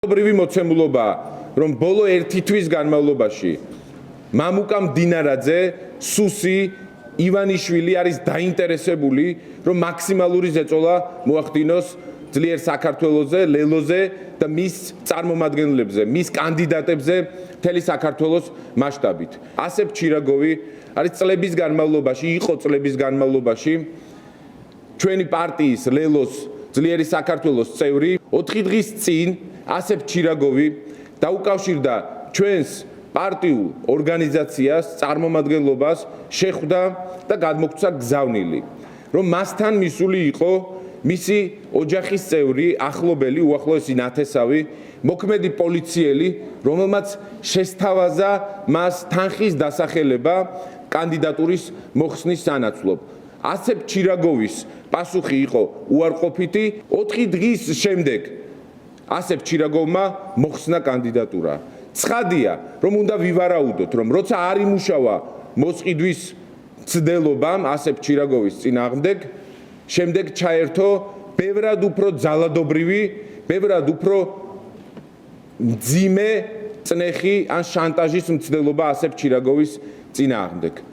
Ობრივი მოცემულობა, რომ ბოლო 1 თვის განმავლობაში მამუკა მდინარაძე, სუსი, ივანიშვილი არის დაინტერესებული, რომ მაქსიმალური ზეწოლა მოახდინოს ძლიერ საქართველოზე, ლელოზე და მის წარმომადგენლებზე, მის კანდიდატებზე მთელი საქართველოს მასშტაბით. ასებ ჩირაგოვი არის წლების განმავლობაში, იყო წლების განმავლობაში ჩვენი პარტიის ლელოს ძლიერი საქართველოს წევრი. 4 დღის წინ ასებ ჩირაგოვი დაუკავშირდა ჩვენს პარტიულ ორგანიზაციას, წარმომადგენლობას, შეხვდა და გადმოგვცა გზავნილი, რომ მასთან მისული იყო მისი ოჯახის წევრი, ახლობელი, უახლოესი ნათესავი, მოქმედი პოლიციელი, რომელმაც შესთავაზა მას თანხის დასახელება კანდიდატურის მოხსნის სანაცვლოდ. ასებ ჩირაგოვის პასუხი იყო უარყოფითი. 4 დღის შემდეგ ასებ ჩირაგოვმა მოხსნა კანდიდატურა. ცხადია, რომ უნდა ვივარაუდოთ, რომ როცა არ იმუშავა მოსყიდვის მცდელობამ ასებ ჩირაგოვის წინააღმდეგ, შემდეგ ჩაერთო ბევრად უფრო ძალადობრივი, ბევრად უფრო მძიმე წნეხი ან შანტაჟის მცდელობა ასებ ჩირაგოვის წინააღმდეგ.